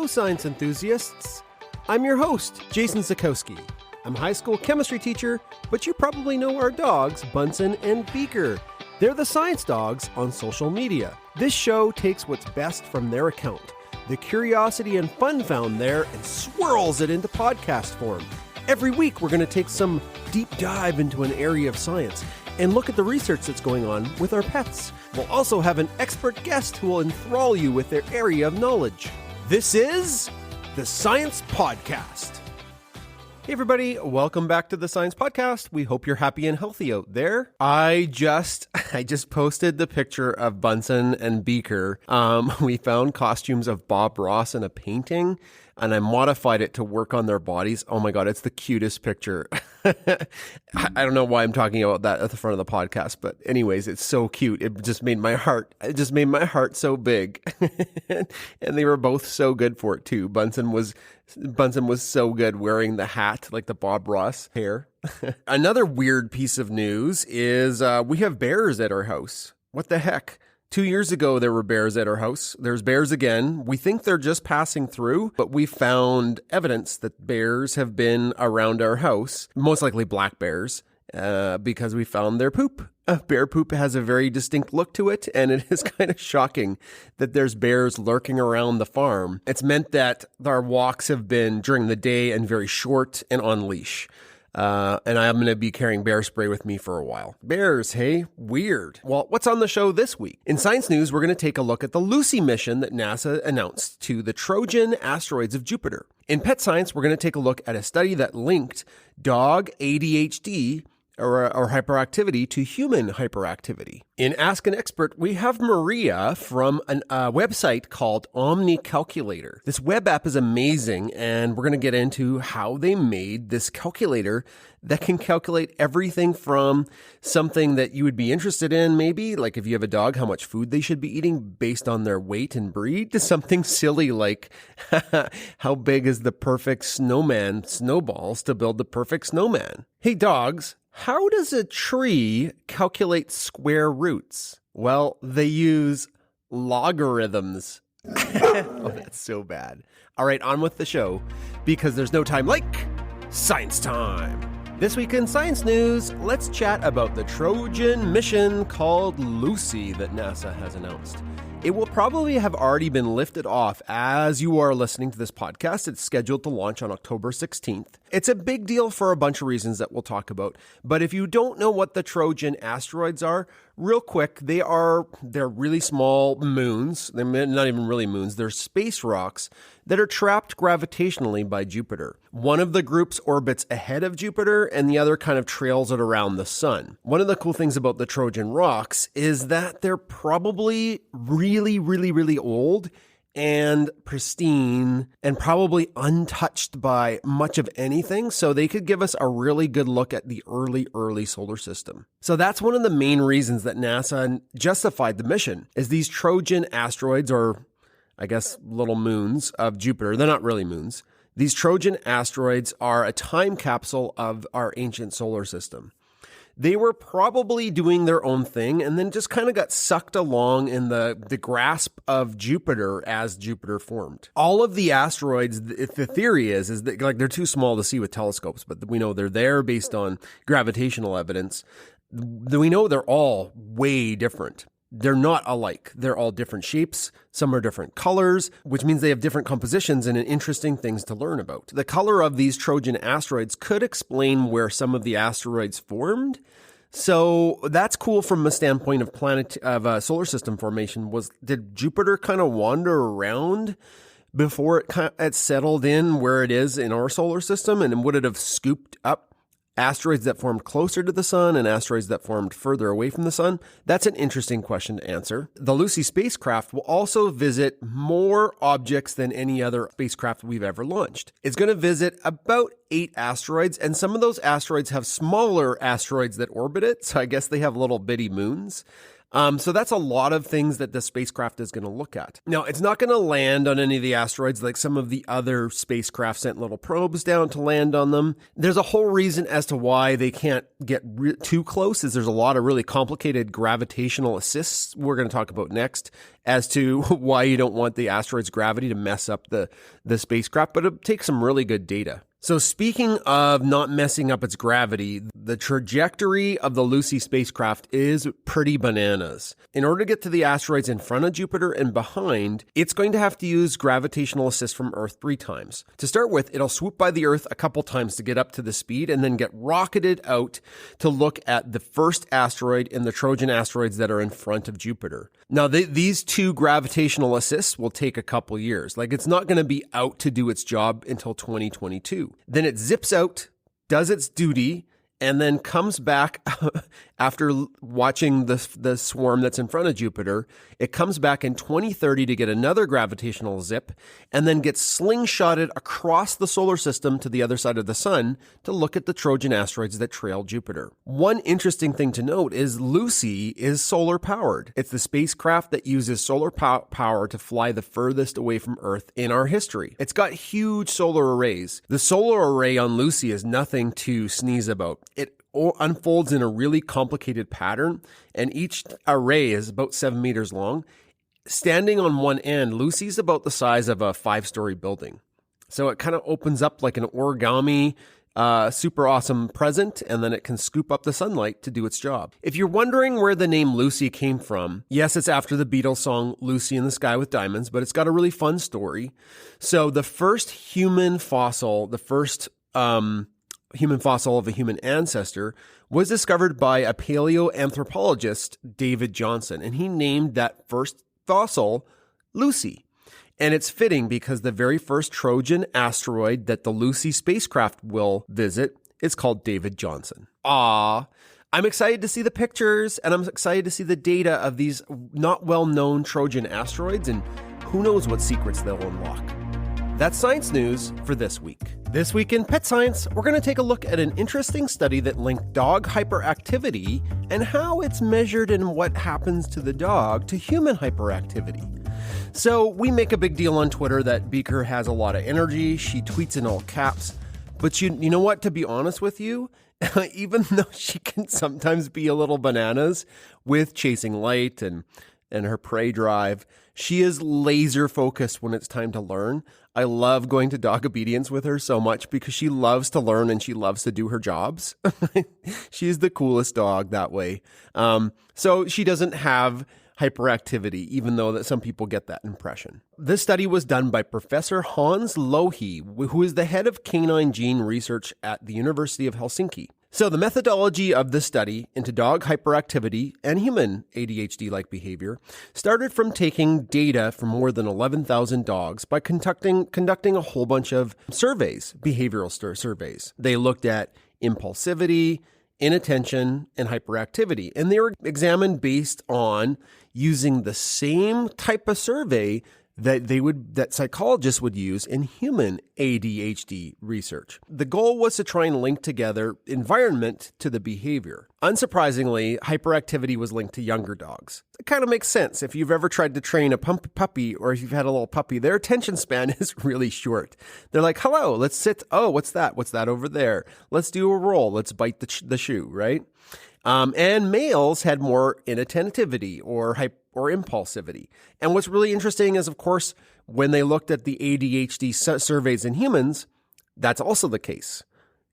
Hello, science enthusiasts. I'm your host, Jason Sikowski. I'm a high school chemistry teacher, but you probably know our dogs, Bunsen and Beaker. They're the science dogs on social media. This show takes what's best from their account, the curiosity and fun found there, and swirls it into podcast form. Every week, we're going to take some deep dive into an area of science and look at the research that's going on with our pets. We'll also have an expert guest who will enthrall you with their area of knowledge. This is the Science Podcast. Hey everybody, welcome back to the Science Podcast. We hope you're happy and healthy out there. I just posted the picture of Bunsen and Beaker. We found costumes of Bob Ross in a painting, and I modified it to work on their bodies. Oh my God, it's the cutest picture. I don't know why I'm talking about that at the front of the podcast, but anyways, it's so cute. It just made my heart so big. And they were both so good for it too. Bunsen was so good wearing the hat, like the Bob Ross hair. Another weird piece of news is we have bears at our house. What the heck? 2 years ago, there were bears at our house. There's bears again. We think they're just passing through, but we found evidence that bears have been around our house, most likely black bears, because we found their poop. Bear poop has a very distinct look to it, and it is kind of shocking that there's bears lurking around the farm. It's meant that our walks have been during the day and very short and on leash. And I'm going to be carrying bear spray with me for a while. Bears, hey? Weird. Well, what's on the show this week? In science news, we're going to take a look at the Lucy mission that NASA announced to the Trojan asteroids of Jupiter. In pet science, we're going to take a look at a study that linked dog ADHD or hyperactivity to human hyperactivity. In Ask an Expert, we have Maria from a website called Omni Calculator. This web app is amazing, and we're going to get into how they made this calculator that can calculate everything from something that you would be interested in, maybe, like if you have a dog, how much food they should be eating based on their weight and breed, to something silly like how big is the perfect snowballs to build the perfect snowman. Hey, dogs. How does a tree calculate square roots? Well, they use logarithms. Oh, that's so bad. All right, on with the show, because there's no time like science time. This week in science news, let's chat about the Trojan mission called Lucy that NASA has announced. It will probably have already been lifted off as you are listening to this podcast. It's scheduled to launch on October 16th. It's a big deal for a bunch of reasons that we'll talk about. But if you don't know what the Trojan asteroids are, real quick, they're really small moons. They're not even really moons. They're space rocks that are trapped gravitationally by Jupiter. One of the groups orbits ahead of Jupiter, and the other kind of trails it around the sun. One of the cool things about the Trojan rocks is that they're probably really, really, really old and pristine and probably untouched by much of anything. So they could give us a really good look at the early solar system. So that's one of the main reasons that NASA justified the mission, is these Trojan asteroids, or I guess little moons of Jupiter. They're not really moons. These Trojan asteroids are a time capsule of our ancient solar system. They were probably doing their own thing and then just kind of got sucked along in the grasp of Jupiter as Jupiter formed. All of the asteroids, the theory is that like they're too small to see with telescopes, but we know they're there based on gravitational evidence. We know they're all way different. They're not alike. They're all different shapes. Some are different colors, which means they have different compositions and interesting things to learn about. The color of these Trojan asteroids could explain where some of the asteroids formed. So that's cool from a standpoint of solar system formation. Did Jupiter kind of wander around before it settled in where it is in our solar system? And would it have scooped up asteroids that formed closer to the sun and asteroids that formed further away from the sun? That's an interesting question to answer. The Lucy spacecraft will also visit more objects than any other spacecraft we've ever launched. It's going to visit about 8 asteroids, and some of those asteroids have smaller asteroids that orbit it, so I guess they have little bitty moons. So that's a lot of things that the spacecraft is going to look at. Now, it's not going to land on any of the asteroids like some of the other spacecraft sent little probes down to land on them. There's a whole reason as to why they can't get too close, is there's a lot of really complicated gravitational assists we're going to talk about next as to why you don't want the asteroid's gravity to mess up the spacecraft, but it takes some really good data. So speaking of not messing up its gravity, the trajectory of the Lucy spacecraft is pretty bananas. In order to get to the asteroids in front of Jupiter and behind, it's going to have to use gravitational assist from Earth 3 times. To start with, it'll swoop by the Earth a couple times to get up to the speed and then get rocketed out to look at the first asteroid in the Trojan asteroids that are in front of Jupiter. Now, these 2 gravitational assists will take a couple years. Like, it's not going to be out to do its job until 2022. Then it zips out, does its duty, and then comes back after watching the swarm that's in front of Jupiter. It comes back in 2030 to get another gravitational zip, and then gets slingshotted across the solar system to the other side of the sun to look at the Trojan asteroids that trail Jupiter. One interesting thing to note is Lucy is solar powered. It's the spacecraft that uses solar power to fly the furthest away from Earth in our history. It's got huge solar arrays. The solar array on Lucy is nothing to sneeze about. It unfolds in a really complicated pattern, and each array is about 7 meters long. Standing on one end, Lucy's about the size of a 5-story building. So it kind of opens up like an origami, super awesome present, and then it can scoop up the sunlight to do its job. If you're wondering where the name Lucy came from, yes, it's after the Beatles song Lucy in the Sky with Diamonds, but it's got a really fun story. So the first human fossil, human fossil of a human ancestor, was discovered by a paleoanthropologist, David Johnson, and he named that first fossil Lucy. And it's fitting because the very first Trojan asteroid that the Lucy spacecraft will visit is called David Johnson. I'm excited to see the pictures, and I'm excited to see the data of these not well-known Trojan asteroids, and who knows what secrets they'll unlock. That's science news for this week. This week in Pet Science, we're going to take a look at an interesting study that linked dog hyperactivity and how it's measured and what happens to the dog to human hyperactivity. So we make a big deal on Twitter that Beaker has a lot of energy. She tweets in all caps. But you know what? To be honest with you, even though she can sometimes be a little bananas with chasing light and her prey drive, she is laser focused when it's time to learn. I love going to dog obedience with her so much because she loves to learn and she loves to do her jobs. She's the coolest dog that way. So she doesn't have hyperactivity, even though that some people get that impression. This study was done by Professor Hans Lohi, who is the head of canine gene research at the University of Helsinki. So the methodology of this study into dog hyperactivity and human ADHD-like behavior started from taking data from more than 11,000 dogs by conducting a whole bunch of surveys, behavioral surveys. They looked at impulsivity, inattention, and hyperactivity, and they were examined based on using the same type of survey that psychologists would use in human ADHD research. The goal was to try and link together environment to the behavior. Unsurprisingly, hyperactivity was linked to younger dogs. It kind of makes sense. If you've ever tried to train a puppy, or if you've had a little puppy, their attention span is really short. They're like, hello, let's sit. Oh, what's that? What's that over there? Let's do a roll. Let's bite the shoe, right? And males had more inattentivity or impulsivity. And what's really interesting is, of course, when they looked at the ADHD surveys in humans, that's also the case.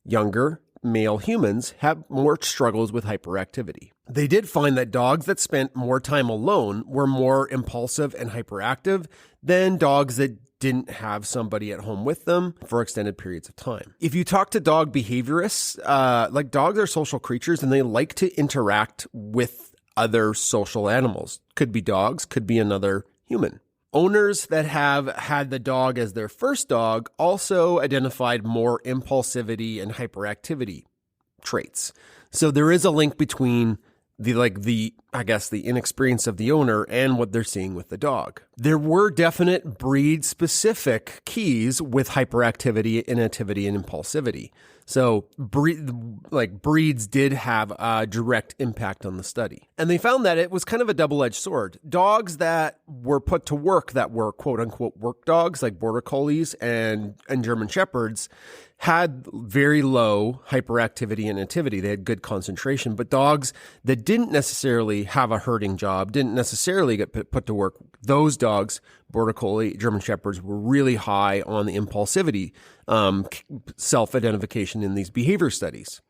Younger male humans have more struggles with hyperactivity. They did find that dogs that spent more time alone were more impulsive and hyperactive than dogs that didn't have somebody at home with them for extended periods of time. If you talk to dog behaviorists, like dogs are social creatures and they like to interact with other social animals. Could be dogs, could be another human. Owners that have had the dog as their first dog also identified more impulsivity and hyperactivity traits. So there is a link between the inexperience of the owner and what they're seeing with the dog. There were definite breed specific keys with hyperactivity, inactivity, and impulsivity. So breeds did have a direct impact on the study. And they found that it was kind of a double-edged sword. Dogs that were put to work that were quote unquote work dogs like Border Collies and German Shepherds had very low hyperactivity and activity. They had good concentration, but dogs that didn't necessarily have a herding job, didn't necessarily get put to work, those dogs, Border Collie, German Shepherds, were really high on the impulsivity self-identification in these behavior studies.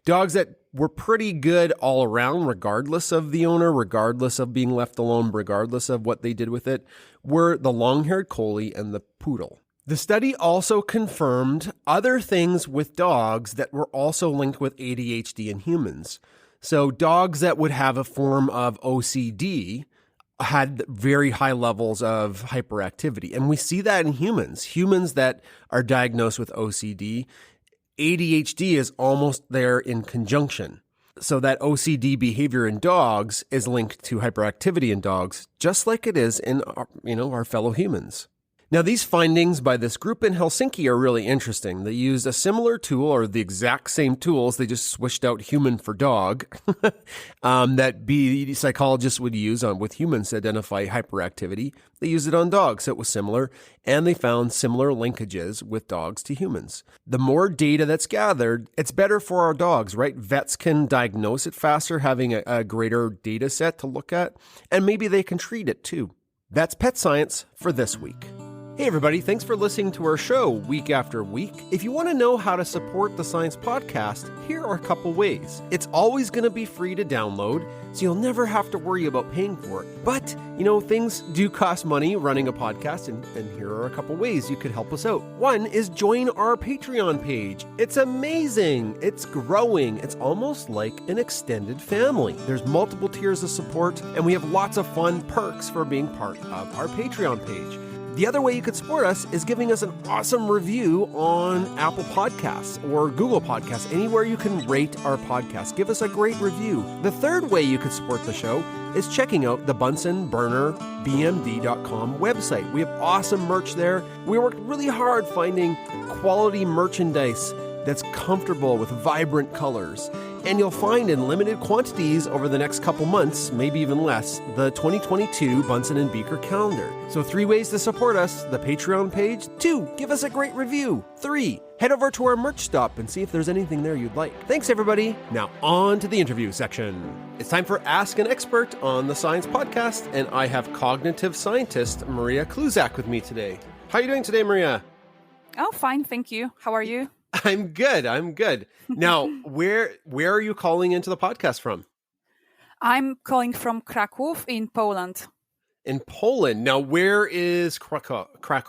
Dogs that were pretty good all around, regardless of the owner, regardless of being left alone, regardless of what they did with it, were the long-haired collie and the poodle. The study also confirmed other things with dogs that were also linked with ADHD in humans. So dogs that would have a form of OCD had very high levels of hyperactivity. And we see that in humans. Humans that are diagnosed with OCD, ADHD is almost there in conjunction. So that OCD behavior in dogs is linked to hyperactivity in dogs, just like it is in our fellow humans. Now, these findings by this group in Helsinki are really interesting. They used a similar tool, or the exact same tools, they just switched out human for dog, that psychologists would use with humans to identify hyperactivity. They used it on dogs, so it was similar, and they found similar linkages with dogs to humans. The more data that's gathered, it's better for our dogs, right? Vets can diagnose it faster, having a greater data set to look at, and maybe they can treat it too. That's Pet Science for this week. Hey everybody, thanks for listening to our show week after week. If you want to know how to support the Science Podcast, here are a couple ways. It's always going to be free to download, so you'll never have to worry about paying for it. But, things do cost money running a podcast, and here are a couple ways you could help us out. One is join our Patreon page. It's amazing. It's growing. It's almost like an extended family. There's multiple tiers of support, and we have lots of fun perks for being part of our Patreon page. The other way you could support us is giving us an awesome review on Apple Podcasts or Google Podcasts, anywhere you can rate our podcast. Give us a great review. The third way you could support the show is checking out the BunsenBurnerBMD.com website. We have awesome merch there. We worked really hard finding quality merchandise that's comfortable with vibrant colors. And you'll find in limited quantities over the next couple months, maybe even less, the 2022 Bunsen and Beaker calendar. So 3 ways to support us: the Patreon page, 2, give us a great review, 3, head over to our merch stop and see if there's anything there you'd like. Thanks everybody. Now on to the interview section. It's time for Ask an Expert on the Science Podcast, and I have cognitive scientist Maria Kluzak with me today. How are you doing today, Maria? Oh, fine, thank you. How are you? I'm good. Now, where are you calling into the podcast from? I'm calling from Krakow in Poland. In Poland. Now, where is Krakow? I'm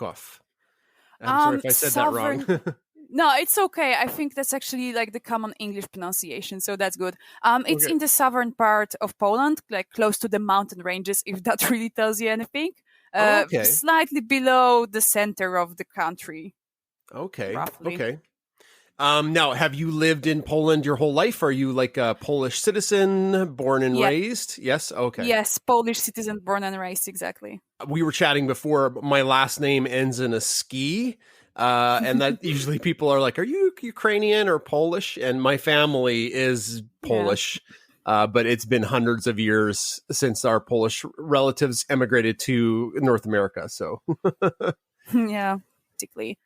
sorry if I said that wrong. No, it's okay. I think that's actually like the common English pronunciation, so that's good. It's in the southern part of Poland, like close to the mountain ranges, if that really tells you anything. Slightly below the center of the country. Roughly. Okay. Now, have you lived in Poland your whole life? Are you like a Polish citizen, born and raised? Yes? Okay. Yes, Polish citizen, born and raised, exactly. We were chatting before. My last name ends in a ski, and that usually people are like, are you Ukrainian or Polish? And my family is Polish, but it's been hundreds of years since our Polish relatives emigrated to North America. So, yeah, particularly.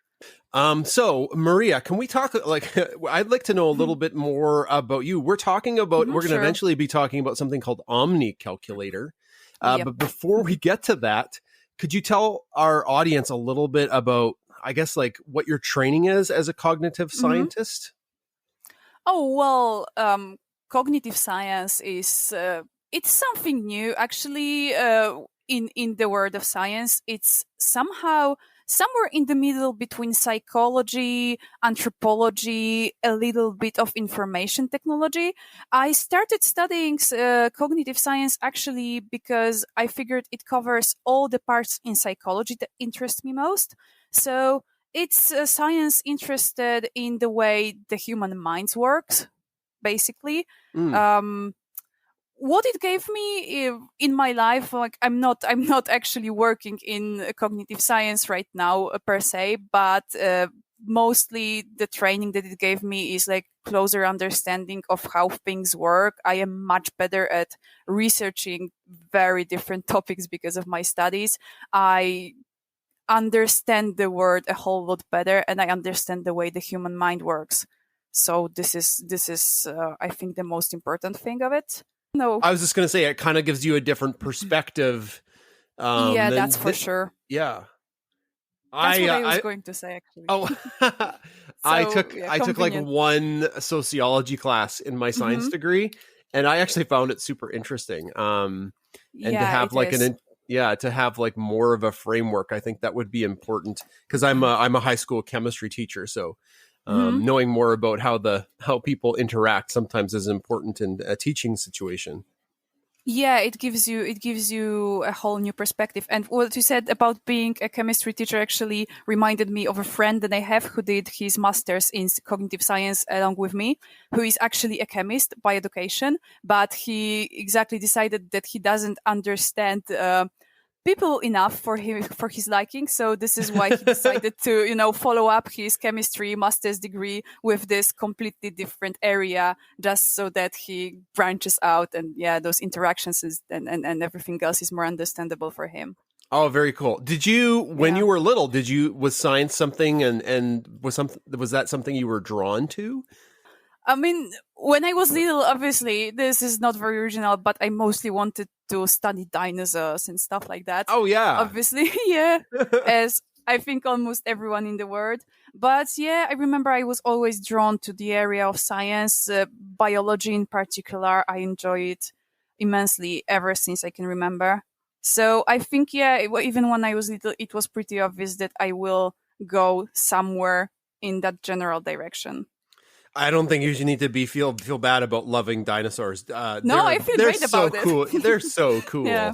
So Maria, can we talk, I'd like to know a little bit more about you. We're going to eventually be talking about something called Omni Calculator. But before we get to that, could you tell our audience a little bit about, I guess, like what your training is as a cognitive scientist? Oh, well, cognitive science is, it's something new, actually, in the world of science. It's somewhere in the middle between psychology, anthropology, a little bit of information technology. I started studying cognitive science actually because I figured it covers all the parts in psychology that interest me most. So it's science interested in the way the human mind works, basically. what it gave me in my life, like I'm not actually working in cognitive science right now per se, but mostly the training that it gave me is like closer understanding of how things work. I am much better at researching very different topics because of my studies. I understand the world a whole lot better, and I understand the way the human mind works. So this is I think the most important thing of it. No. I was just going to say, it kind of gives you a different perspective. Yeah, that's for sure. Yeah. That's what I was going to say, actually. Oh, I took like one sociology class in my science degree, and I actually found it super interesting. And to have like to have like more of a framework, I think that would be important, because I'm a high school chemistry teacher, so knowing more about how people interact sometimes is important in a teaching situation. Yeah, it gives you a whole new perspective. And what you said about being a chemistry teacher actually reminded me of a friend that I have who did his master's in cognitive science along with me, who is actually a chemist by education, but he exactly decided that he doesn't understand people enough for his liking. So this is why he decided to follow up his chemistry master's degree with this completely different area, just so that he branches out, and those interactions and everything else is more understandable for him. Oh, very cool. Did you, when you were little, was science something, and was that something you were drawn to? I mean, when I was little, obviously, this is not very original, but I mostly wanted to study dinosaurs and stuff like that. Oh, yeah. Obviously, yeah, as I think almost everyone in the world. But yeah, I remember I was always drawn to the area of science, biology in particular. I enjoy it immensely ever since I can remember. So I think, even when I was little, it was pretty obvious that I will go somewhere in that general direction. I don't think you should need to feel bad about loving dinosaurs. No, I feel great about it. Cool. They're so cool. Yeah.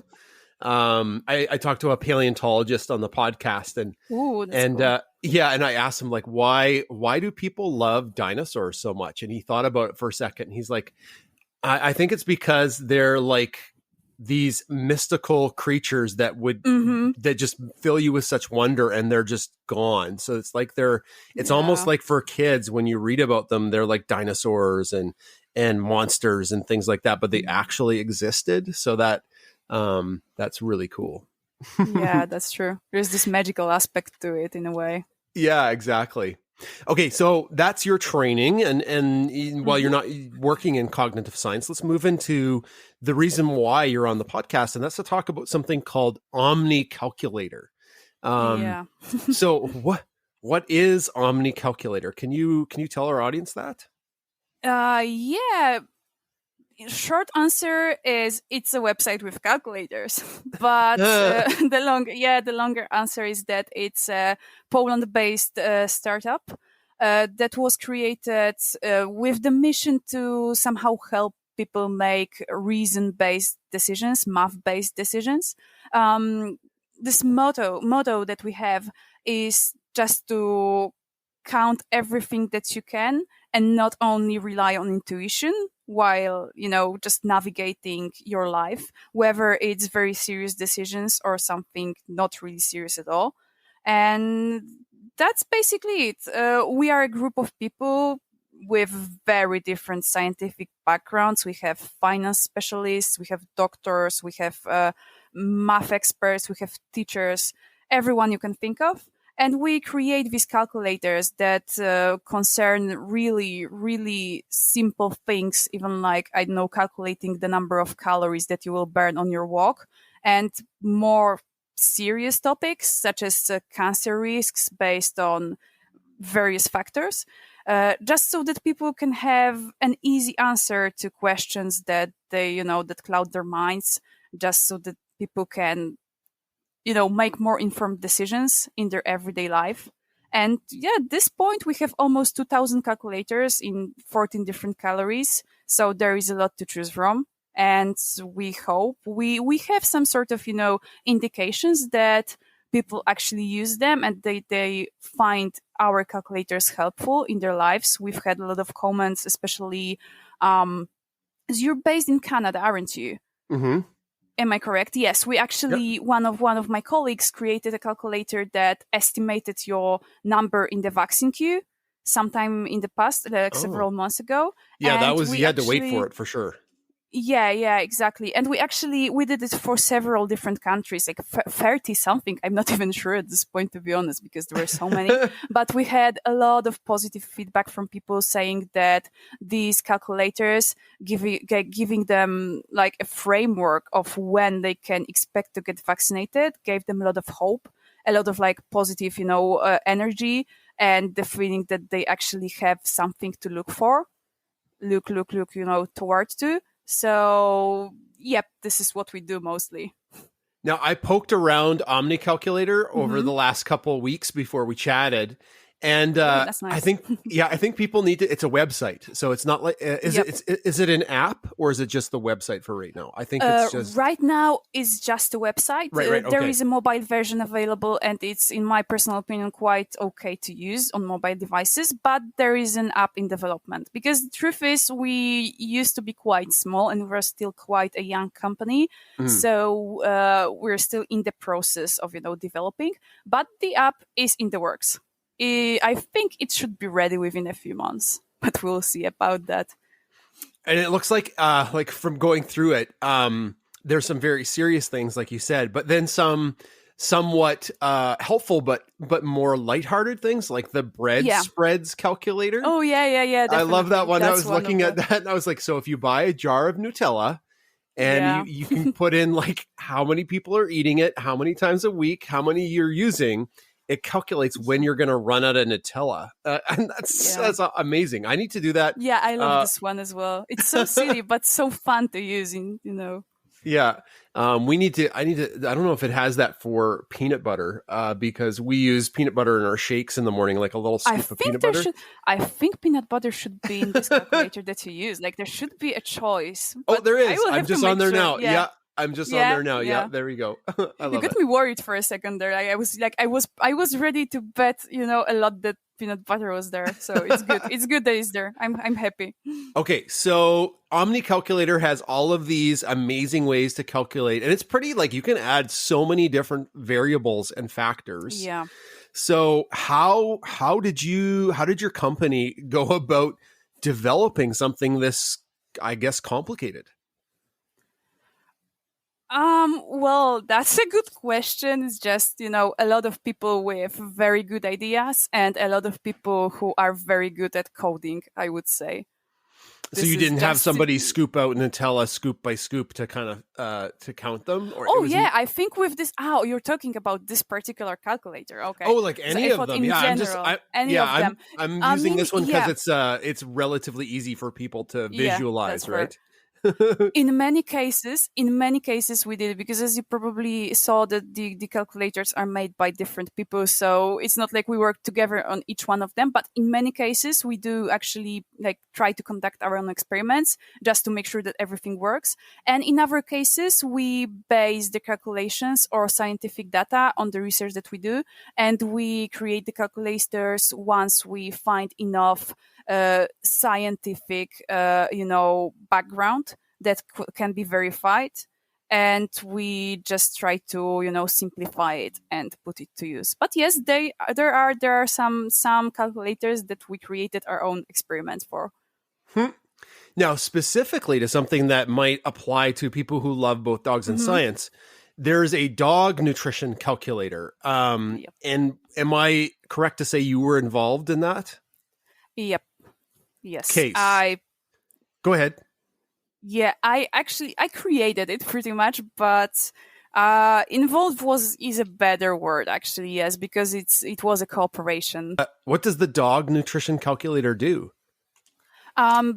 I talked to a paleontologist on the podcast, and cool. and I asked him, like, why do people love dinosaurs so much? And he thought about it for a second. And he's like, I think it's because they're like these mystical creatures that that just fill you with such wonder, and they're just gone. So it's like it's almost like for kids, when you read about them, they're like dinosaurs and monsters and things like that, but they actually existed. So that's really cool. Yeah, that's true. There's this magical aspect to it in a way. Yeah, exactly. Okay, so that's your training, and while you're not working in cognitive science, let's move into the reason why you're on the podcast, and that's to talk about something called Omni Calculator. So what is Omni Calculator? Can you tell our audience that? Yeah. Short answer is it's a website with calculators, but the longer answer is that it's a Poland-based startup that was created with the mission to somehow help people make reason-based decisions, math-based decisions. This motto that we have is just to count everything that you can and not only rely on intuition while, just navigating your life, whether it's very serious decisions or something not really serious at all. And that's basically it. We are a group of people with very different scientific backgrounds. We have finance specialists, we have doctors, we have math experts, we have teachers, everyone you can think of. And we create these calculators that concern really, really simple things, even like, I don't know, calculating the number of calories that you will burn on your walk, and more serious topics such as cancer risks based on various factors, just so that people can have an easy answer to questions that that cloud their minds, just so that people can make more informed decisions in their everyday life. And at this point, we have almost 2,000 calculators in 14 different calories. So there is a lot to choose from. And we hope we have some sort of, indications that people actually use them and they find our calculators helpful in their lives. We've had a lot of comments, especially You're based in Canada, aren't you? Mm-hmm. Am I correct? Yes, we actually one of my colleagues created a calculator that estimated your number in the vaccine queue sometime in the past, like Oh. several months ago. Yeah, that And was, we you had to wait for actually it for sure. yeah, exactly. And we did it for several different countries, like 30 something. I'm not even sure at this point, to be honest, because there were so many. But we had a lot of positive feedback from people saying that these calculators giving them like a framework of when they can expect to get vaccinated gave them a lot of hope, a lot of like positive, energy, and the feeling that they actually have something to look, towards to. So, yep, this is what we do mostly. Now, I poked around Omni Calculator over Mm-hmm. the last couple of weeks before we chatted, and Oh, that's nice. I think people need to. It's a website, so it's not like is it an app or is it just the website for right now? I think it's just Right now is just a website. right. There Okay. is a mobile version available, and it's, in my personal opinion, quite okay to use on mobile devices. But there is an app in development, because the truth is, we used to be quite small, and we're still quite a young company. Mhm. So we're still in the process of developing. But the app is in the works. I think it should be ready within a few months, but we'll see about that. And it looks like from going through it, there's some very serious things, like you said, but then some somewhat helpful but more lighthearted things, like the bread spreads calculator. Oh yeah. Definitely. I love that one. That's I was looking at that and I was like, so if you buy a jar of Nutella and you can put in like how many people are eating it, how many times a week, how many you're using, it calculates when you're going to run out of Nutella. And that's amazing. I need to do that. Yeah, I love this one as well. It's so silly, but so fun to use Yeah. I don't know if it has that for peanut butter, because we use peanut butter in our shakes in the morning, like a little scoop of peanut butter. I think peanut butter should be in this calculator that you use. Like, there should be a choice. Oh, there is. I'm just on there sure. now. Yeah. I'm just on there now. Yeah, there we go. I love you got me worried for a second there. I was ready to bet, a lot that peanut butter was there. So it's good. It's good that it's there. I'm happy. Okay, so Omni Calculator has all of these amazing ways to calculate, and it's pretty, like, you can add so many different variables and factors. Yeah. So how did your company go about developing something this, I guess, complicated? Well, that's a good question. It's just, a lot of people with very good ideas and a lot of people who are very good at coding, I would say. So you didn't have somebody scoop out Nutella scoop by scoop to kind of to count them? Or I think with this. Oh, you're talking about this particular calculator. Okay. Oh, like any of them? Yeah, I'm using this one because it's relatively easy for people to visualize, right? In many cases we did it, because as you probably saw, that the calculators are made by different people, so it's not like we work together on each one of them. But in many cases we do actually like try to conduct our own experiments just to make sure that everything works. And in other cases we base the calculations or scientific data on the research that we do, and we create the calculators once we find enough scientific background that can be verified, and we just try to simplify it and put it to use. But yes, there are some calculators that we created our own experiments for. Now, specifically to something that might apply to people who love both dogs and science, there's a dog nutrition calculator. And am I correct to say you were involved in that? Yep. Yes. Case. Go ahead. Yeah, I created it pretty much, but involved is a better word, actually. Yes, because it was a cooperation. What does the dog nutrition calculator do?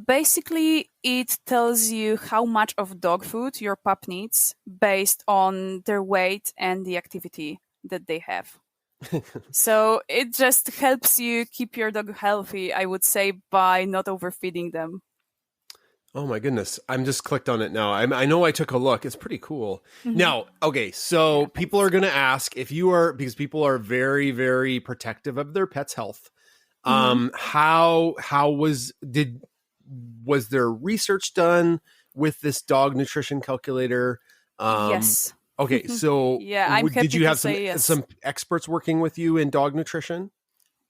Basically, it tells you how much of dog food your pup needs based on their weight and the activity that they have. So it just helps you keep your dog healthy, I would say, by not overfeeding them. Oh my goodness. I'm just clicked on it now. I know I took a look. It's pretty cool. Now, okay, so people are going to ask because people are very, very protective of their pet's health. Did was there research done with this dog nutrition calculator? Yes. Okay, so yeah, I'm happy did you to have say yes. some experts working with you in dog nutrition?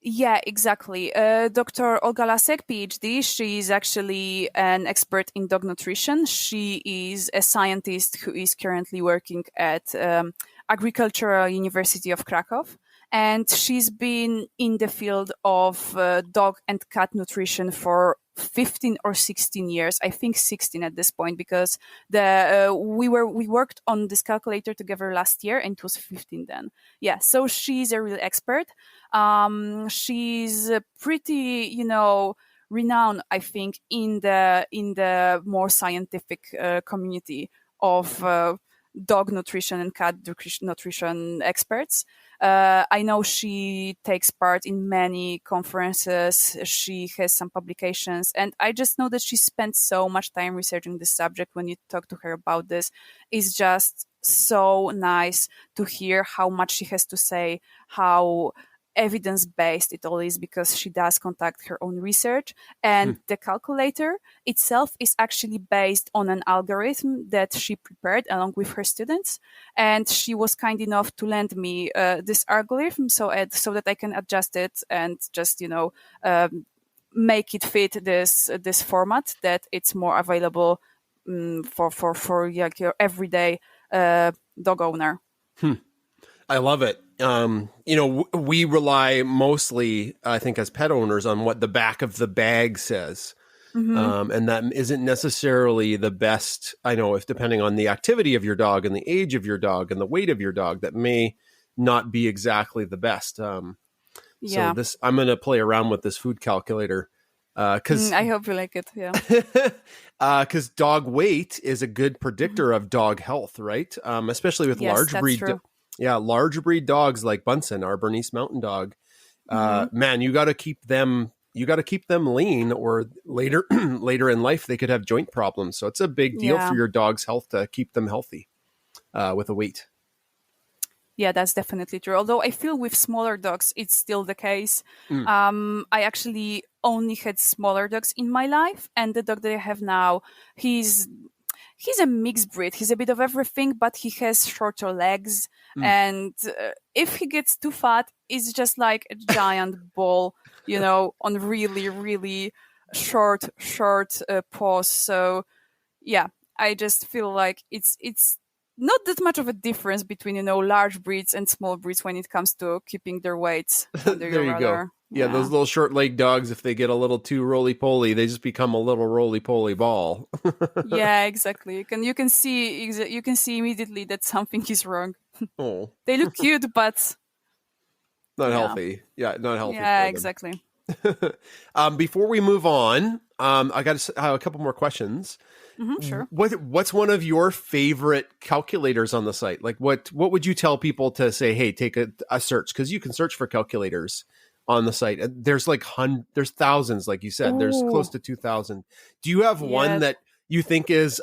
Yeah, exactly. Dr. Olga Lasek, PhD, she is actually an expert in dog nutrition. She is a scientist who is currently working at Agricultural University of Krakow. And she's been in the field of dog and cat nutrition for 15 or 16 years. I think 16 at this point, because we worked on this calculator together last year, and it was 15 then. Yeah, so she's a real expert. She's pretty, renowned, I think, in the more scientific community of dog nutrition and cat nutrition experts. I know she takes part in many conferences. She has some publications, and I just know that she spent so much time researching this subject. When you talk to her about this, it's just so nice to hear how much she has to say, how evidence-based it all is, because she does conduct her own research. And the calculator itself is actually based on an algorithm that she prepared along with her students, and she was kind enough to lend me this algorithm so that I can adjust it and just make it fit this format, that it's more available for your everyday dog owner. I love it. We rely mostly, I think, as pet owners on what the back of the bag says. And that isn't necessarily the best. I know, if depending on the activity of your dog and the age of your dog and the weight of your dog, that may not be exactly the best. So I'm going to play around with this food calculator. Cause I hope you like it. Yeah. Cause dog weight is a good predictor of dog health, right? Especially with large breed. Large breed dogs like Bunsen, our Bernese Mountain Dog. Man, you got to keep them lean, or later in life they could have joint problems. So it's a big deal for your dog's health to keep them healthy with a weight. Yeah, that's definitely true. Although I feel with smaller dogs, it's still the case. I actually only had smaller dogs in my life, and the dog that I have now, he's a mixed breed. He's a bit of everything, but he has shorter legs. And if he gets too fat, it's just like a giant ball, on really, really short paws. So, yeah, I just feel like it's not that much of a difference between, large breeds and small breeds when it comes to keeping their weights under there your you go. Yeah, those little short-legged dogs, if they get a little too roly-poly, they just become a little roly-poly ball. Yeah, exactly. You can see immediately that something is wrong. Oh, they look cute, but not healthy. Yeah, not healthy. Yeah, exactly. Before we move on, I got a couple more questions. Sure. What's one of your favorite calculators on the site? Like, what would you tell people to say? Hey, take a search, because you can search for calculators on the site. There's there's thousands, like you said. There's close to 2,000. Do you have one that you think is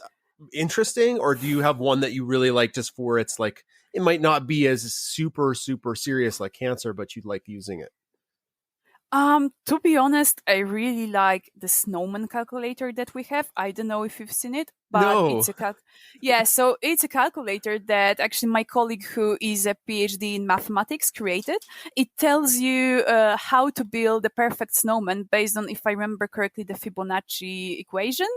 interesting, or do you have one that you really like just for it's like, it might not be as super serious like cancer, but you'd like using it? To be honest, I really like the Snowman calculator that we have. I don't know if you've seen it, but it's so it's a calculator that actually my colleague, who is a PhD in mathematics, created. It tells you how to build a perfect snowman based on, if I remember correctly, the Fibonacci equation,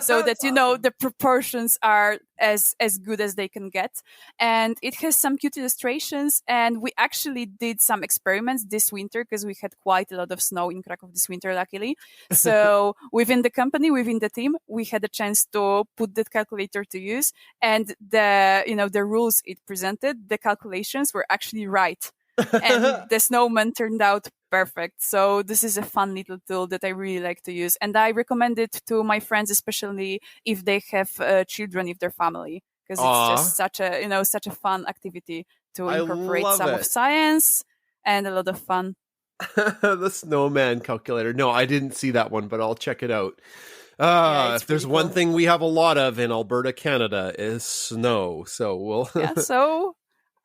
so that awesome. The proportions are as good as they can get. And it has some cute illustrations, and we actually did some experiments this winter, because we had quite a lot of snow in Krakow this winter, luckily. So within the company, within the team, we had a chance to put that calculator to use, and the rules it presented, the calculations were actually right. And the snowman turned out perfect. So this is a fun little tool that I really like to use, and I recommend it to my friends, especially if they have children with their family, because it's just such a fun activity to incorporate some of science and a lot of fun. The Snowman calculator. No, I didn't see that one, but I'll check it out. If there's one thing we have a lot of in Alberta, Canada, is snow. So so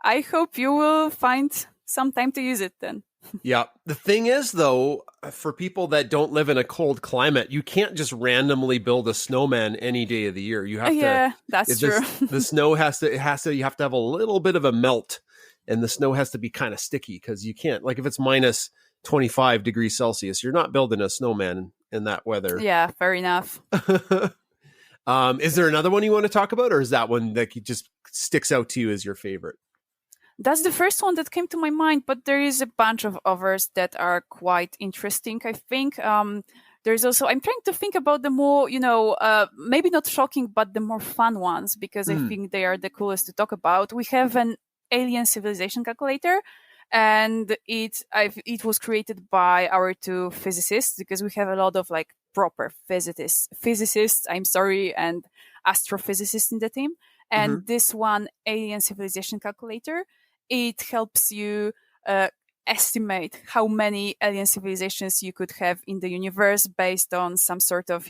I hope you will find some time to use it then. Yeah. The thing is, though, for people that don't live in a cold climate, you can't just randomly build a snowman any day of the year. You have to. Yeah, that's true. The snow you have to have a little bit of a melt, and the snow has to be kind of sticky because you can't, like, if it's minus 25 degrees Celsius, you're not building a snowman in that weather. Yeah, fair enough. Is there another one you want to talk about, or is that one that just sticks out to you as your favorite? That's the first one that came to my mind, but there is a bunch of others that are quite interesting, I think. There's also, I'm trying to think about the more, maybe not shocking, but the more fun ones, because I think they are the coolest to talk about. We have an alien civilization calculator, and it was created by our two physicists, because we have a lot of like proper physicists, and astrophysicists in the team. And this one, alien civilization calculator, it helps you estimate how many alien civilizations you could have in the universe based on some sort of,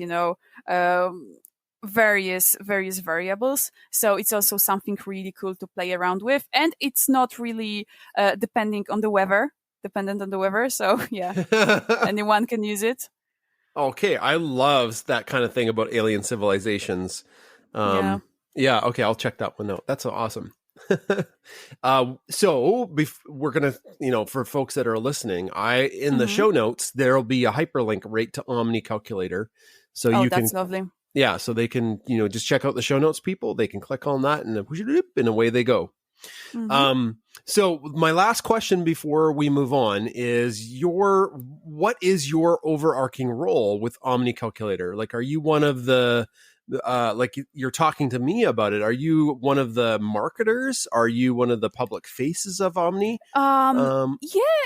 various variables. So it's also something really cool to play around with, and it's not really dependent on the weather. So yeah, anyone can use it. Okay, I love that kind of thing about alien civilizations. Yeah. Yeah, okay, I'll check that one out. That's so awesome. So we're gonna, for folks that are listening, in the show notes there'll be a hyperlink right to Omni Calculator, so that's lovely. Yeah, so they can just check out the show notes. People, they can click on that and away they go. So my last question before we move on is what is your overarching role with Omni Calculator? Like, are you one of the like you're talking to me about it? Are you one of the marketers? Are you one of the public faces of Omni? Yeah,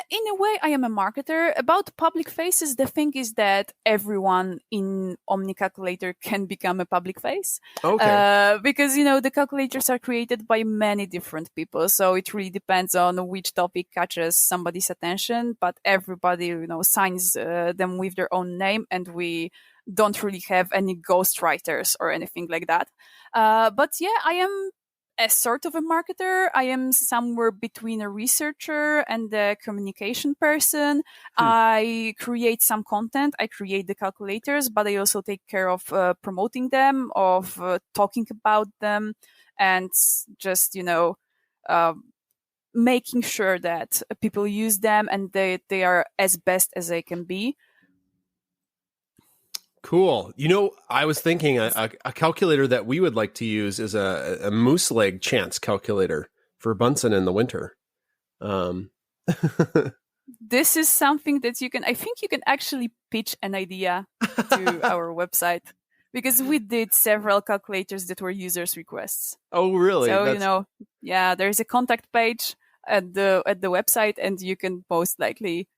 in a way, I am a marketer. About public faces, the thing is that everyone in Omni Calculator can become a public face. Okay. Because, the calculators are created by many different people. So it really depends on which topic catches somebody's attention. But everybody, signs them with their own name, and we don't really have any ghostwriters or anything like that. But yeah, I am a sort of a marketer. I am somewhere between a researcher and a communication person. I create some content. I create the calculators, but I also take care of promoting them, of talking about them, and just, making sure that people use them and they are as best as they can be. Cool. I was thinking a calculator that we would like to use is a moose leg chance calculator for Bunsen in the winter. This is something that I think you can actually pitch an idea to our website, because we did several calculators that were users' requests. Oh, really? So, there's a contact page at the website, and you can most likely,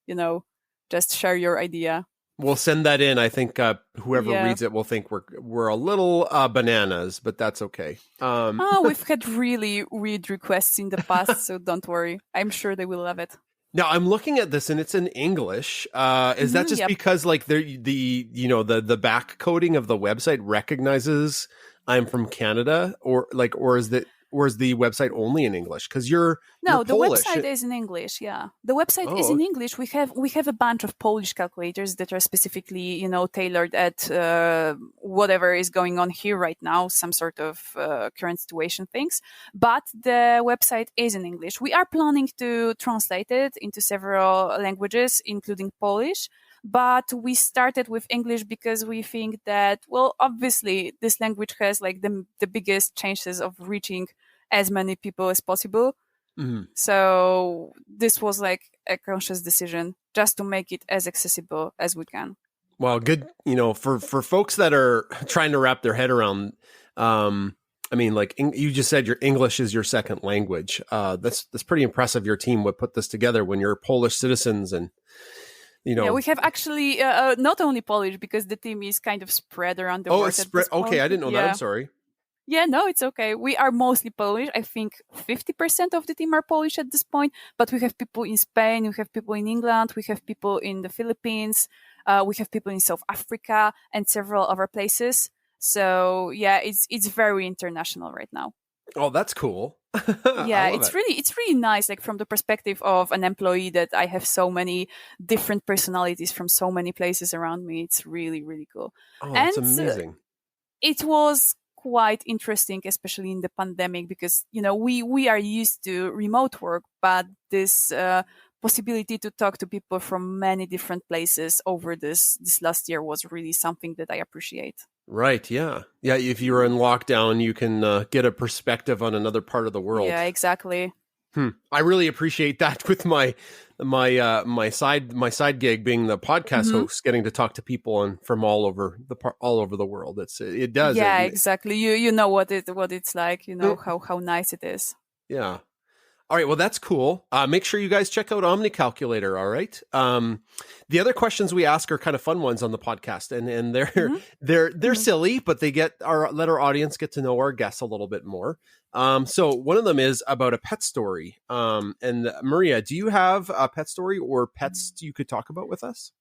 just share your idea. We'll send that in. I think whoever reads it will think we're a little bananas, but that's okay. We've had really weird requests in the past, so don't worry. I'm sure they will love it. Now I'm looking at this and it's in English. Is that just because like the back coding of the website recognizes I'm from Canada, or is the website only in English? Because you're the Polish. Website is in English. Yeah, the website is in English. We have a bunch of Polish calculators that are specifically, tailored at whatever is going on here right now, some sort of current situation things. But the website is in English. We are planning to translate it into several languages, including Polish. But we started with English because we think that, well, obviously this language has like the biggest chances of reaching as many people as possible. Mm-hmm. So this was like a conscious decision just to make it as accessible as we can. Well, good. For folks that are trying to wrap their head around, you just said your English is your second language. That's pretty impressive. Your team would put this together when you're Polish citizens and. Yeah, we have actually not only Polish, because the team is kind of spread around the world. It's spread. Okay, I didn't know that. I'm sorry. Yeah, no, it's okay. We are mostly Polish. I think 50% of the team are Polish at this point, but we have people in Spain, we have people in England, we have people in the Philippines, we have people in South Africa and several other places. So yeah, it's very international right now. Oh, that's cool. I Yeah, love it. it's really nice, like from the perspective of an employee, that I have so many different personalities from so many places around me. It's really, really cool. Oh, that's And amazing. it was quite interesting, especially in the pandemic, because we are used to remote work, but this possibility to talk to people from many different places over this last year was really something that I appreciate. Right. Yeah. Yeah. If you're in lockdown, you can get a perspective on another part of the world. Yeah, exactly. I really appreciate that with my side gig being the podcast Hmm. host, getting to talk to people and from all over the world. It does it. Yeah, exactly. You know what it's like. You know Mm, how nice it is. yeah. All right. Well, that's cool. Make sure you guys check out Omni Calculator. All right. The other questions we ask are kind of fun ones on the podcast, and they're Hmm. they're Hmm. silly, but they let our audience get to know our guests a little bit more. So one of them is about a pet story. And Maria, do you have a pet story or pets you could talk about with us?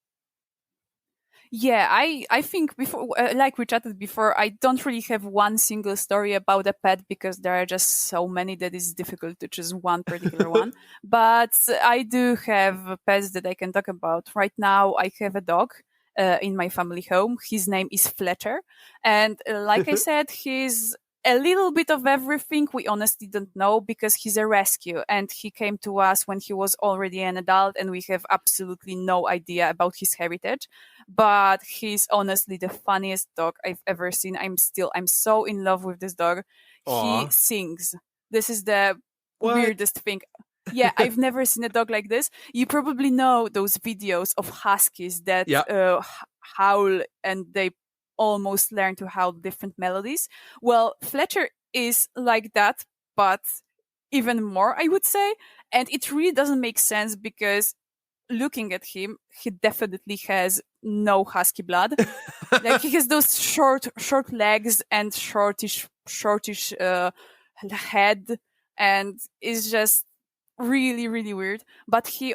Yeah, I think before, like we chatted before, I don't really have one single story about a pet because there are just so many that it's difficult to choose one particular one. But I do have pets that I can talk about. Right now, I have a dog in my family home. His name is Fletcher, and like I said, he's a little bit of everything. We honestly don't know because he's a rescue and he came to us when he was already an adult, and we have absolutely no idea about his heritage. But he's honestly the funniest dog I've ever seen. I'm so in love with this dog. He Aw. sings. This is the What? weirdest thing. Yeah, I've never seen a dog like this. You probably know those videos of huskies that Yeah. howl and they almost learn to howl different melodies. Well, Fletcher is like that, but even more, I would say. And it really doesn't make sense because looking at him, he definitely has no husky blood. Like he has those short legs and shortish head, and is just really, really weird. But he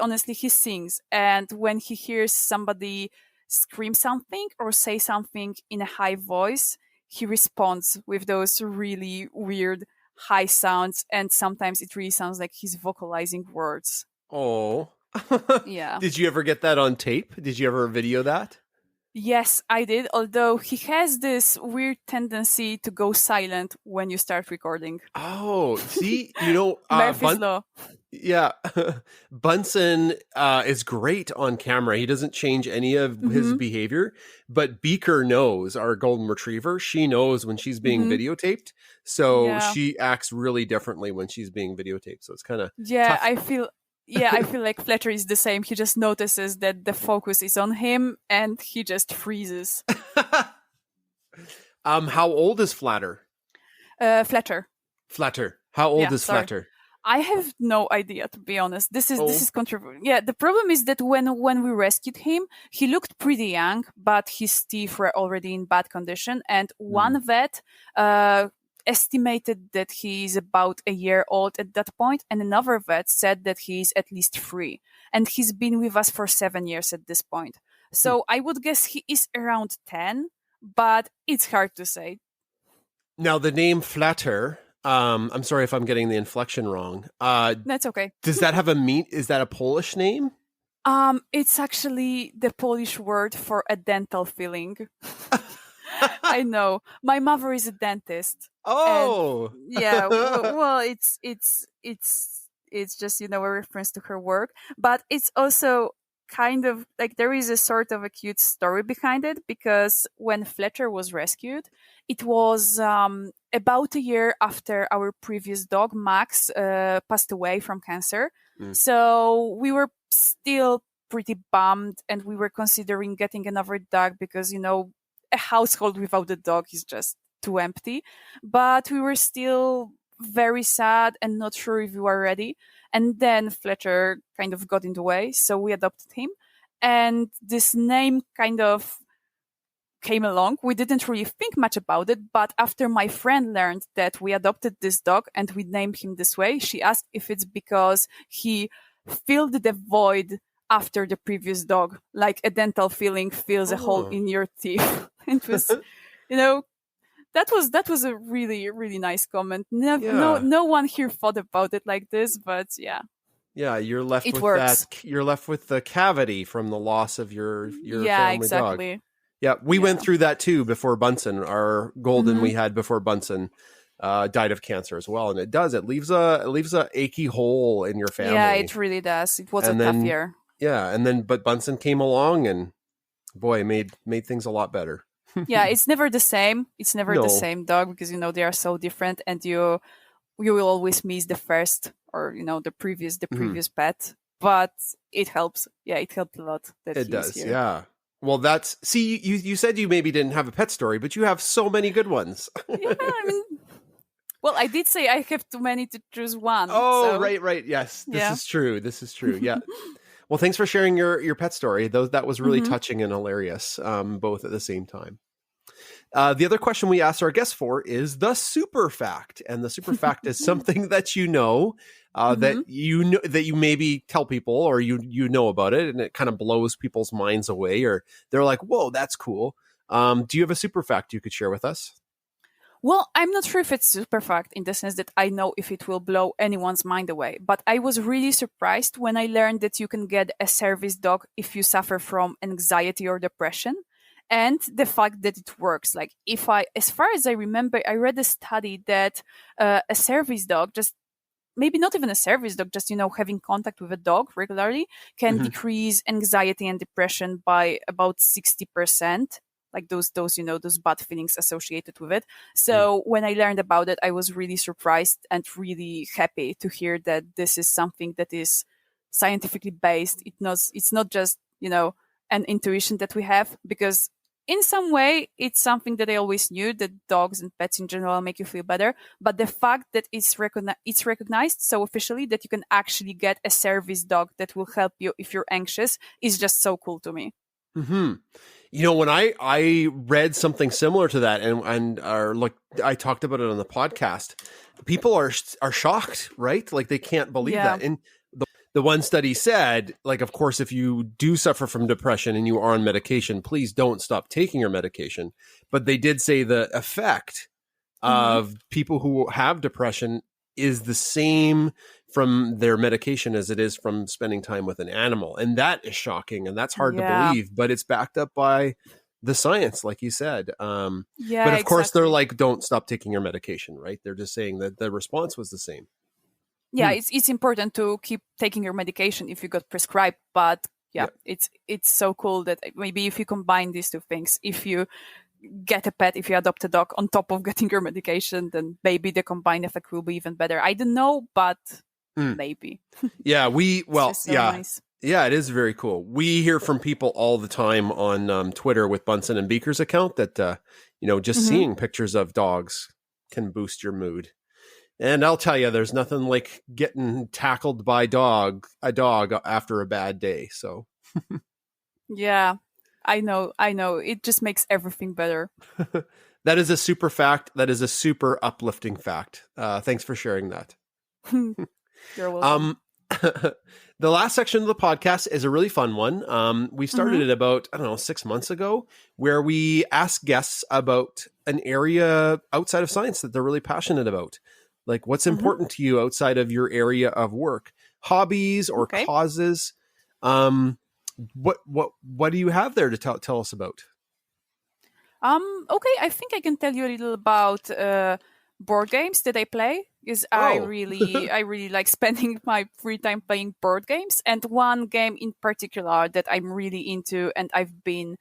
sings, and when he hears somebody scream something or say something in a high voice, he responds with those really weird high sounds, and sometimes it really sounds like he's vocalizing words. Oh. Yeah. Did you ever get that on tape? Did you ever video that? Yes, I did, although he has this weird tendency to go silent when you start recording. Oh, see, Murphy's Law. yeah, Bunsen is great on camera. He doesn't change any of his Hmm. behavior, but Beaker knows, our golden retriever. She knows when she's being Hmm. videotaped, so Yeah. she acts really differently when she's being videotaped. So it's kind of Yeah, tough. I feel like Fletcher is the same. He just notices that the focus is on him and he just freezes. How old is Flatter? Fletcher. Flatter. How old Yeah, is sorry. Flatter? I have no idea, to be honest. This Oh. is controversial. Yeah, the problem is that when we rescued him, he looked pretty young, but his teeth were already in bad condition. And Hmm. one vet estimated that he is about a year old at that point, and another vet said that he is at least 3, and he's been with us for 7 years at this point. So I would guess he is around 10, but it's hard to say. Now the name Flatter. I'm sorry if I'm getting the inflection wrong. That's okay. Does that have is that a Polish name? It's actually the Polish word for a dental filling. I know. My mother is a dentist, and Oh. yeah, well, it's just a reference to her work, but it's also kind of like there is a sort of a cute story behind it because when Fletcher was rescued, it was about a year after our previous dog Max passed away from cancer. Mm. So we were still pretty bummed, and we were considering getting another dog because a household without a dog is just too empty. But we were still very sad and not sure if we were ready. And then Fletcher kind of got in the way, so we adopted him. And this name kind of came along. We didn't really think much about it, but after my friend learned that we adopted this dog and we named him this way, she asked if it's because he filled the void after the previous dog, like a dental filling fills a hole Oh. in your teeth. It was, you know, that was a really, really nice comment. No, Yeah. no one here thought about it like this, but yeah. Yeah, you're left It with works. that. You're left with the cavity from the loss of your Yeah, family dog. exactly. Yeah, we went Yeah. through that too before Bunsen. Our golden Mhm. we had before Bunsen died of cancer as well, and it leaves a achy hole in your family. Yeah, it really does. It was And a tough then- year. Yeah, but Bunsen came along and boy made things a lot better. Yeah, it's never the same. It's never No. the same dog because they are so different, and you will always miss the first or the previous pet. But it helps. Yeah, it helped a lot that It he's does. here. Yeah. Well, you said you maybe didn't have a pet story, but you have so many good ones. Yeah, I mean, well, I did say I have too many to choose one. Oh, so. right. Yes, this Yeah. is true. Yeah. Well, thanks for sharing your pet story. That was really touching and hilarious, both at the same time. The other question we asked our guests for is the super fact, and the super fact is something that you know, that you maybe tell people or you know about it, and it kind of blows people's minds away, or they're like, "Whoa, that's cool." Do you have a super fact you could share with us? Well, I'm not sure if it's super fact in the sense that I know if it will blow anyone's mind away, but I was really surprised when I learned that you can get a service dog if you suffer from anxiety or depression. And the fact that it works. Like, as far as I remember, I read a study that a service dog, just maybe not even a service dog, just having contact with a dog regularly can decrease anxiety and depression by about 60%. Like those bad feelings associated with it. So when I learned about it, I was really surprised and really happy to hear that this is something that is scientifically based. It's not just an intuition that we have, because in some way it's something that I always knew, that dogs and pets in general make you feel better. But the fact that it's recognized so officially that you can actually get a service dog that will help you if you're anxious is just so cool to me. When I read something similar to that, and I talked about it on the podcast, people are shocked, right? Like they can't believe that. And the one study said, like, of course, if you do suffer from depression and you are on medication, please don't stop taking your medication. But they did say the effect of people who have depression is the same from their medication as it is from spending time with an animal. And that is shocking. And that's hard to believe, but it's backed up by the science, like you said. But of course, they're like, don't stop taking your medication, right? They're just saying that the response was the same. Yeah, it's important to keep taking your medication if you got prescribed, but it's so cool that maybe if you combine these two things, if you get a pet, if you adopt a dog on top of getting your medication, then maybe the combined effect will be even better. I don't know, but maybe. Yeah, nice. Yeah, it is very cool. We hear from people all the time on Twitter with Bunsen and Beaker's account that just seeing pictures of dogs can boost your mood. And I'll tell you, there's nothing like getting tackled by a dog after a bad day. So, yeah, I know. It just makes everything better. That is a super fact. That is a super uplifting fact. Thanks for sharing that. You're welcome. The last section of the podcast is a really fun one. We started it about, 6 months ago, where we ask guests about an area outside of science that they're really passionate about. Like, what's important to you outside of your area of work, hobbies or causes? What do you have there to tell us about? Okay, I think I can tell you a little about board games that I play, because I really like spending my free time playing board games. And one game in particular that I'm really into, and I've been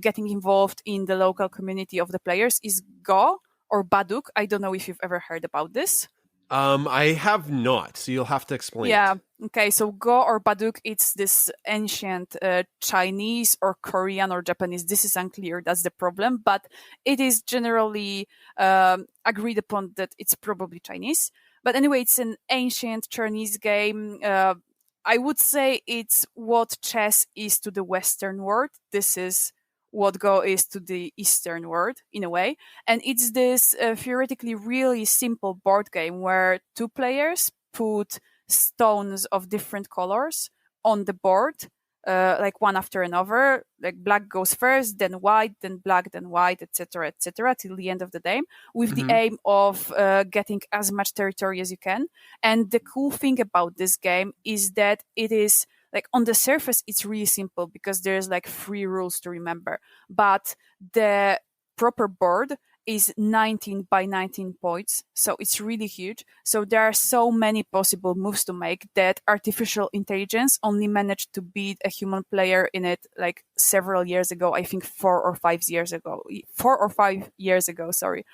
getting involved in the local community of the players, is Go, or Baduk. I don't know if you've ever heard about this. I have not, so you'll have to explain. Yeah. Okay. So Go or Baduk, it's this ancient Chinese or Korean or Japanese. This is unclear. That's the problem. But it is generally agreed upon that it's probably Chinese. But anyway, it's an ancient Chinese game. I would say it's what chess is to the Western world. This is what Go is to the Eastern world, in a way. And it's this theoretically really simple board game where two players put stones of different colors on the board, like one after another. Like black goes first, then white, then black, then white, etc., etc., till the end of the game, with the aim of getting as much territory as you can. And the cool thing about this game is that it is like on the surface, it's really simple because there's like 3 rules to remember, but the proper board is 19 by 19 points, so it's really huge. So there are so many possible moves to make that artificial intelligence only managed to beat a human player in it like several years ago. I think 4 or 5 years ago. 4 or 5 years ago, sorry.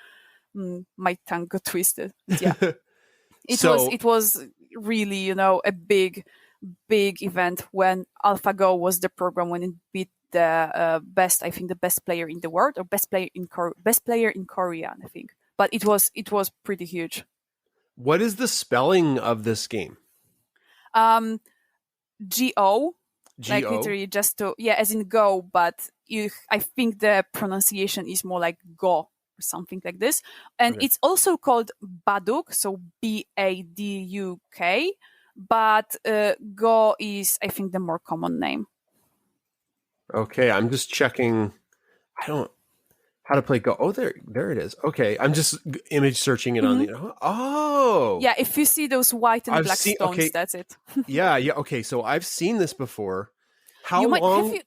My tongue got twisted. But yeah. It was really, a big event when AlphaGo was the program when it beat the best player in the world, or best player in Korea, I think. But it was pretty huge. What is the spelling of this game? Go. Like literally just to, as in go, but I think the pronunciation is more like go or something like this. And It's also called Baduk, so Baduk, but Go is, I think, the more common name. Okay, I'm just checking. How to play Go. Oh, there it is. Okay, I'm just image searching it on the. Oh, yeah. If you see those white and black stones, that's it. yeah. Okay, so I've seen this before. How long?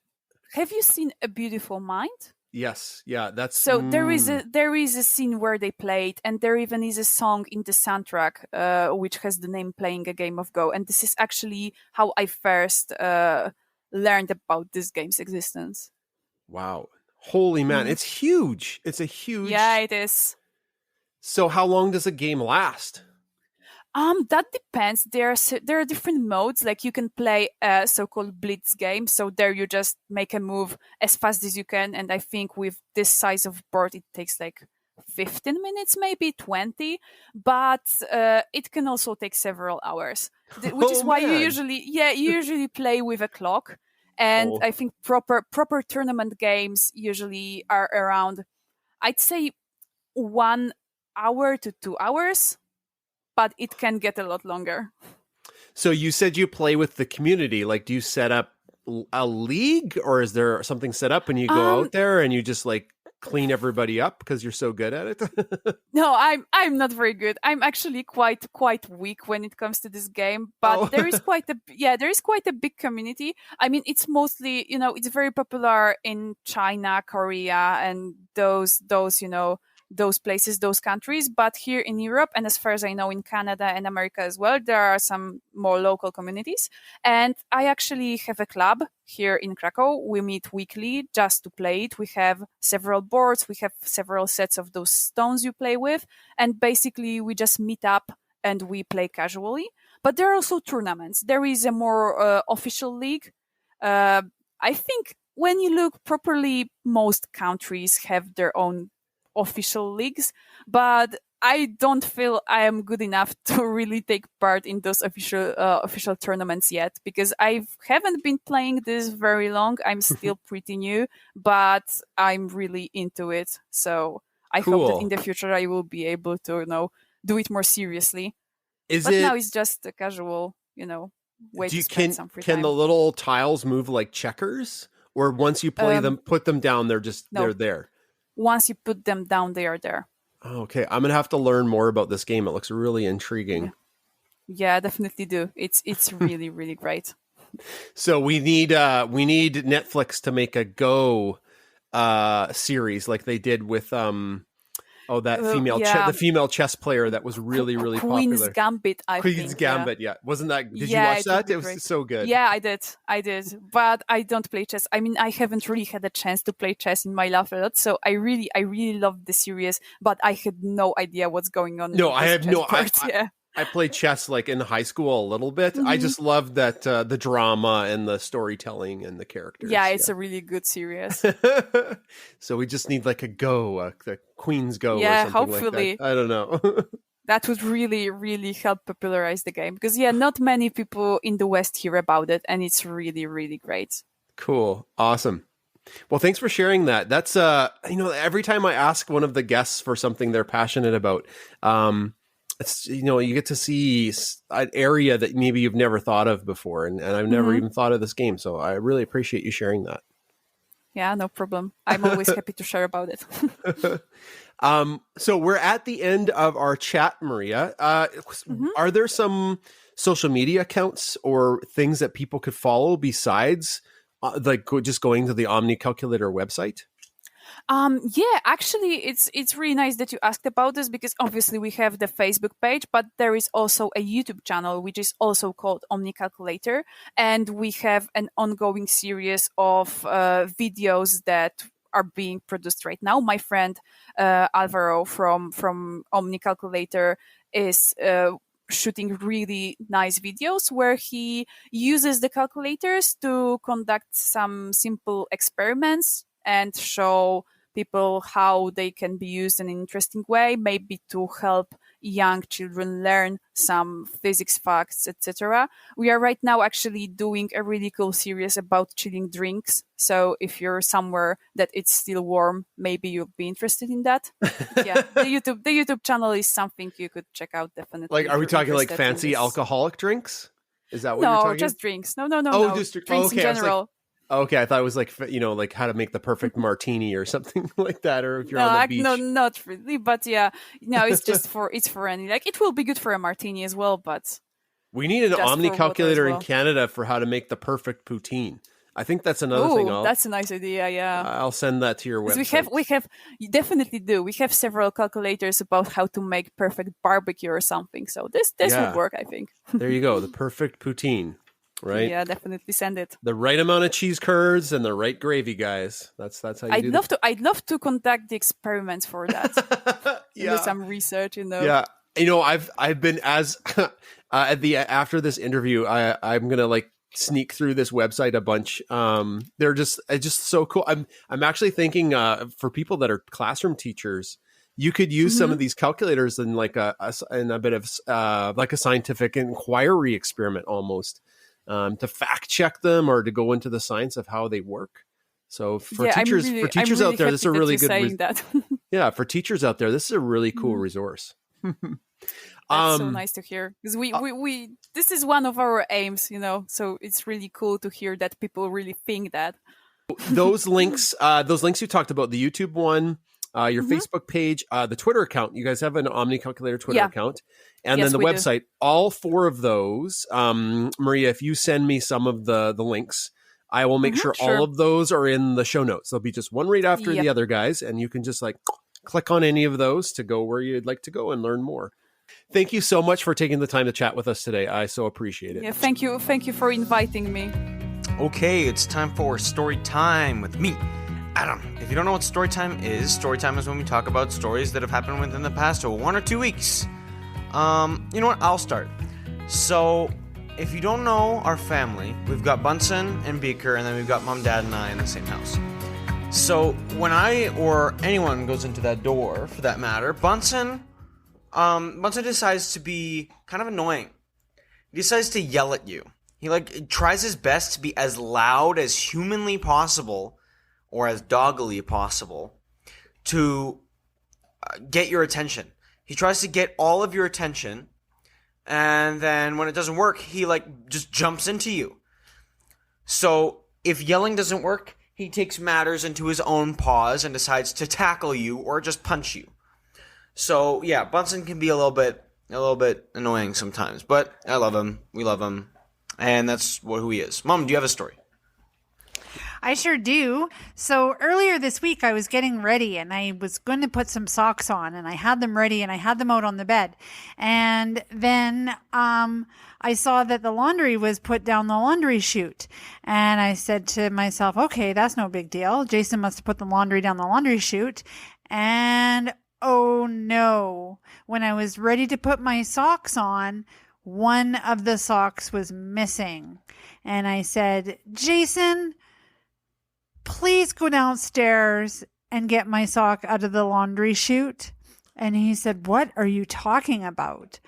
Have you seen A Beautiful Mind? Yes. Yeah. That's so. There is a scene where they play it, and there even is a song in the soundtrack, which has the name "Playing a Game of Go." And this is actually how I first learned about this game's existence. Wow. Holy man, it's huge. It's a huge... Yeah, it is. So how long does a game last? That depends. There are different modes. Like you can play a so-called blitz game. So there you just make a move as fast as you can. And I think with this size of board, it takes like 15 minutes, maybe 20. But it can also take several hours, which is why you usually play with a clock. And I think proper tournament games usually are around, I'd say, 1 hour to 2 hours, but it can get a lot longer. So you said you play with the community. Like, do you set up a league, or is there something set up and you go out there and you just like clean everybody up because you're so good at it? No, I'm not very good. I'm actually quite weak when it comes to this game, but there is quite a big community. I mean, it's mostly, it's very popular in China, Korea, and those places, those countries. But here in Europe, and as far as I know, in Canada and America as well, there are some more local communities. And I actually have a club here in Krakow. We meet weekly just to play it. We have several boards. We have several sets of those stones you play with. And basically, we just meet up and we play casually. But there are also tournaments. There is a more official league. I think when you look properly, most countries have their own official leagues, but I don't feel I am good enough to really take part in those official tournaments yet, because I haven't been playing this very long. I'm still pretty new, but I'm really into it. So I hope that in the future I will be able to, do it more seriously. Now it's just a casual, way to spend some free time. Can the little tiles move like checkers, or once you play them, put them down, they're there? Once you put them down, they are there. Okay, I'm gonna have to learn more about this game. It looks really intriguing. Yeah, definitely do. It's really really great. So we need Netflix to make a Go series like they did with the female chess player that was really really Queen's popular. Gambit, Queen's Gambit, yeah. Wasn't that? Did you watch that? It was great. So good. Yeah, I did. But I don't play chess. I mean, I haven't really had a chance to play chess in my life a lot. So I really loved the series, but I had no idea what's going on. No, I have no. I played chess like in high school a little bit. I just loved that the drama and the storytelling and the characters. Yeah, it's a really good series. So we just need like a Go, the Queen's Go. Yeah, or something hopefully. Like that. I don't know. That would really, really help popularize the game, because not many people in the West hear about it, and it's really, really great. Cool, awesome. Well, thanks for sharing that. That's every time I ask one of the guests for something they're passionate about, it's, you get to see an area that maybe you've never thought of before. And I've never even thought of this game. So I really appreciate you sharing that. Yeah, no problem. I'm always happy to share about it. So we're at the end of our chat, Maria. Are there some social media accounts or things that people could follow besides just going to the Omni Calculator website? Yeah, actually, it's really nice that you asked about this, because obviously we have the Facebook page, but there is also a YouTube channel which is also called Omni Calculator, and we have an ongoing series of videos that are being produced right now. My friend Alvaro from Omni Calculator is shooting really nice videos where he uses the calculators to conduct some simple experiments and show people how they can be used in an interesting way, maybe to help young children learn some physics facts, etc. We are right now actually doing a really cool series about chilling drinks. So if you're somewhere that it's still warm, maybe you'll be interested in that. Yeah, the YouTube channel is something you could check out, definitely. Like, are we talking like fancy alcoholic drinks? Is that what you're talking? No, just drinks. No. Just drinks in general. Okay, I thought it was like, like how to make the perfect martini or something like that, or if you're on the beach. No, not really, but yeah, it's just for any. Like, it will be good for a martini as well, but we need an Omni Calculator in Canada for how to make the perfect poutine. I think that's another thing. That's a nice idea. Yeah, I'll send that to your website. We have, you definitely do. We have several calculators about how to make perfect barbecue or something. So this would work, I think. There you go, the perfect poutine. Right? Yeah, definitely send it. The right amount of cheese curds and the right gravy, guys. That's how you do it. I'd love to conduct the experiments for that. Do some research, Yeah. I've been after this interview, I'm gonna sneak through this website a bunch. They're just so cool. I'm actually thinking for people that are classroom teachers, you could use some of these calculators in in a bit of like a scientific inquiry experiment almost. To fact check them or to go into the science of how they work. So for teachers out there, this is a really good. For teachers out there, this is a really cool resource. That's so nice to hear, because we this is one of our aims, So it's really cool to hear that people really think that. Those links you talked about, the YouTube one, your Facebook page, the Twitter account. You guys have an Omni Calculator Twitter account. And then the website, all four of those, Maria, if you send me some of the links, I will make sure all of those are in the show notes. There'll be just one right after the other, guys. And you can just click on any of those to go where you'd like to go and learn more. Thank you so much for taking the time to chat with us today. I so appreciate it. Yeah, thank you. Thank you for inviting me. Okay, it's time for story time with me, Adam. If you don't know what story time is when we talk about stories that have happened within the past 1 or 2 weeks. You know what? I'll start. So, if you don't know our family, we've got Bunsen and Beaker, and then we've got Mom, Dad, and I in the same house. So, when I or anyone goes into that door, for that matter, Bunsen decides to be kind of annoying. He decides to yell at you. He tries his best to be as loud as humanly possible, or as doggily possible, to get your attention. He tries to get all of your attention, and then when it doesn't work, he just jumps into you. So if yelling doesn't work, he takes matters into his own paws and decides to tackle you or just punch you. So yeah, Bunsen can be a little bit annoying sometimes, but I love him. We love him, and that's who he is. Mom, do you have a story? I sure do. So earlier this week, I was getting ready and I was going to put some socks on, and I had them ready and I had them out on the bed. And then I saw that the laundry was put down the laundry chute. And I said to myself, okay, that's no big deal. Jason must have put the laundry down the laundry chute. And oh no, when I was ready to put my socks on, one of the socks was missing. And I said, Jason, please go downstairs and get my sock out of the laundry chute. And he said, what are you talking about?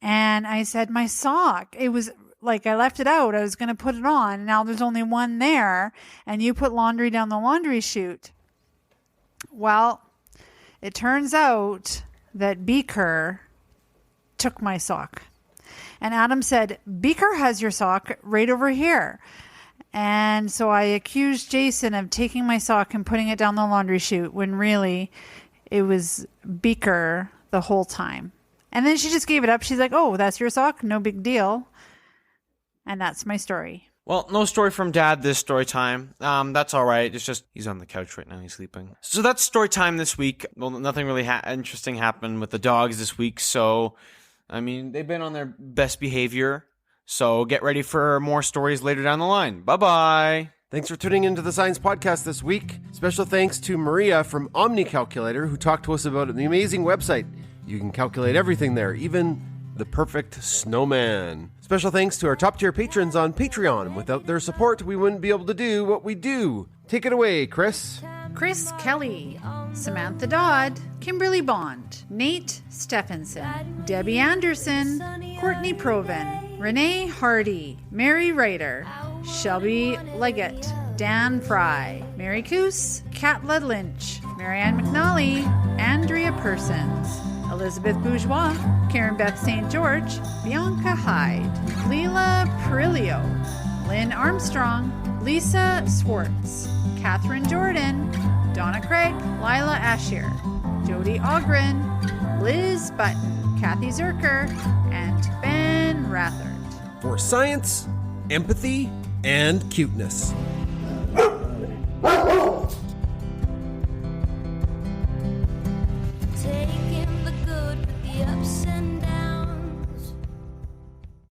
And I said, my sock. It was I left it out. I was going to put it on. Now there's only one there. And you put laundry down the laundry chute. Well, it turns out that Beaker took my sock. And Adam said, Beaker has your sock right over here. And so I accused Jason of taking my sock and putting it down the laundry chute when really it was Beaker the whole time. And then she just gave it up. She's like, oh, that's your sock? No big deal. And that's my story. Well, no story from Dad this story time. That's all right. It's just he's on the couch right now. He's sleeping. So that's story time this week. Well, nothing really interesting happened with the dogs this week. So, I mean, they've been on their best behavior. So get ready for more stories later down the line. Bye-bye. Thanks for tuning into the Science Podcast this week. Special thanks to Maria from Omni Calculator, who talked to us about the amazing website. You can calculate everything there, even the perfect snowman. Special thanks to our top-tier patrons on Patreon. Without their support, we wouldn't be able to do what we do. Take it away, Chris. Chris Kelly, Samantha Dodd, Kimberly Bond, Nate Stephenson, Debbie Anderson, Courtney Proven, Renee Hardy, Mary Ryder, Shelby Leggett, Dan Fry, Mary Coos, Katla Lynch, Marianne McNally, Andrea Persons, Elizabeth Bourgeois, Karen Beth St. George, Bianca Hyde, Leela Perillo, Lynn Armstrong, Lisa Swartz, Catherine Jordan, Donna Craig, Lila Asher, Jody Ogren, Liz Button, Kathy Zerker, and Ben Rathert. For science, empathy, and cuteness.